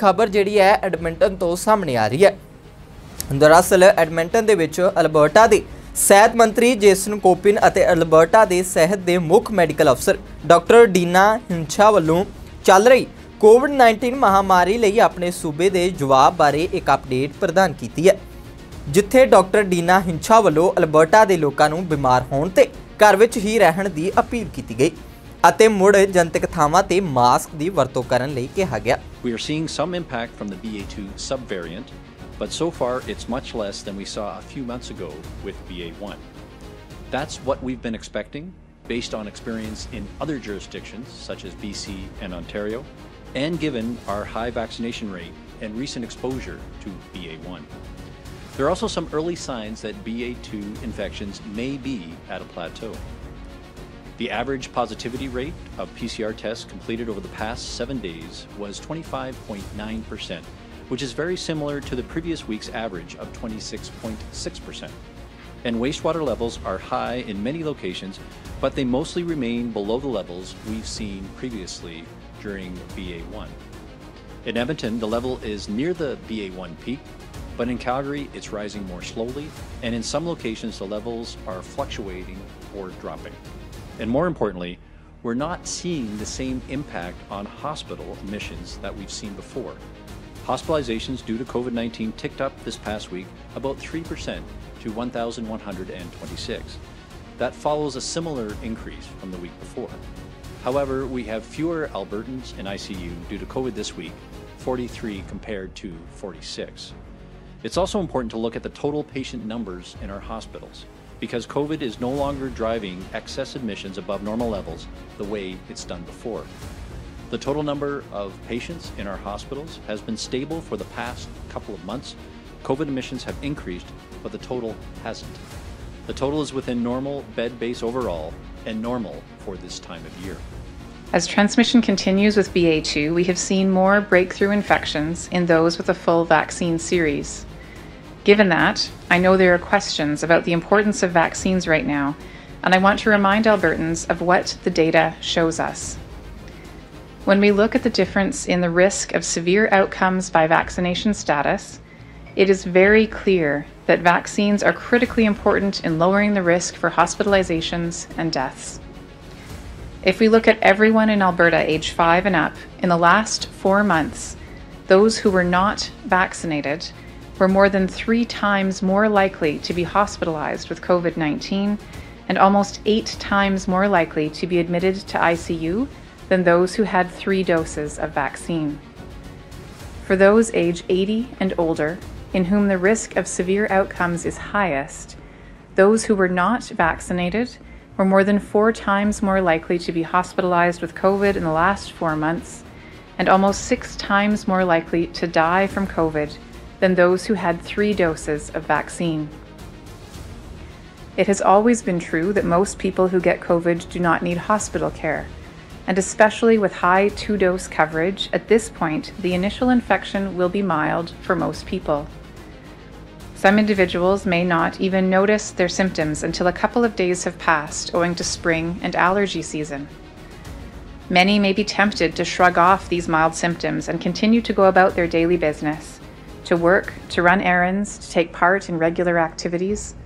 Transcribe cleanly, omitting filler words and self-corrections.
खबर जिहड़ी है एडमिंटन तो सामने आ रही है। दरअसल एडमिंटन दे विच अल्बर्टा दे सेहत मंत्री जेसन कोपिन अते अल्बर्टा दे सेहत दे मुख मैडिकल अफसर डॉक्टर ड-19 वल्लों चल रही कोविड-19 महामारी लई अपने सूबे दे जवाब बारे एक अपडेट प्रदान की है, जिथे डॉक्टर ड-19 वल्लों अल्बर्टा दे लोकां नूं बीमार होण ते घर विच ही रहण दी अपील की गई ਅਤੇ ਮੁੜ ਜਨਤਕ ਥਾਵਾਂ ਤੇ ਮਾਸਕ ਦੀ ਵਰਤੋਂ ਕਰਨ ਲਈ ਕਿਹਾ ਗਿਆ। We are seeing some impact from the BA2 subvariant, but so far it's much less than we saw a few months ago with BA1. That's what we've been expecting based on experience in other jurisdictions such as BC and Ontario, and given our high vaccination rate and recent exposure to BA1. There are also some early signs that BA2 infections may be at a plateau. The average positivity rate of PCR tests completed over the past 7 days was 25.9%, which is very similar to the previous week's average of 26.6%. And wastewater levels are high in many locations, but they mostly remain below the levels we've seen previously during BA1. In Edmonton, the level is near the BA1 peak, but in Calgary, it's rising more slowly, and in some locations, the levels are fluctuating or dropping. And more importantly, we're not seeing the same impact on hospital admissions that we've seen before. Hospitalizations due to COVID-19 ticked up this past week about 3% to 1,126. That follows a similar increase from the week before. However, we have fewer Albertans in ICU due to COVID this week, 43 compared to 46. It's also important to look at the total patient numbers in our hospitals, because COVID is no longer driving excess admissions above normal levels the way it's done before. The total number of patients in our hospitals has been stable for the past couple of months. COVID admissions have increased, but the total hasn't. The total is within normal bed base overall and normal for this time of year. As transmission continues with BA2, we have seen more breakthrough infections in those with a full vaccine series. Given that, I know there are questions about the importance of vaccines right now, and I want to remind Albertans of what the data shows us. When we look at the difference in the risk of severe outcomes by vaccination status, it is very clear that vaccines are critically important in lowering the risk for hospitalizations and deaths. If we look at everyone in Alberta age 5 and up, in the last 4 months, those who were not vaccinated were more than 3 times more likely to be hospitalized with COVID-19 and almost 8 times more likely to be admitted to ICU than those who had 3 doses of vaccine. For those age 80 and older, in whom the risk of severe outcomes is highest, those who were not vaccinated were more than 4 times more likely to be hospitalized with COVID in the last 4 months and almost 6 times more likely to die from COVID than those who had 3 doses of vaccine. It has always been true that most people who get COVID do not need hospital care, and especially with high 2-dose coverage, at this point, the initial infection will be mild for most people. Some individuals may not even notice their symptoms until a couple of days have passed owing to spring and allergy season. Many may be tempted to shrug off these mild symptoms and continue to go about their daily business, to work, to run errands, to take part in regular activities.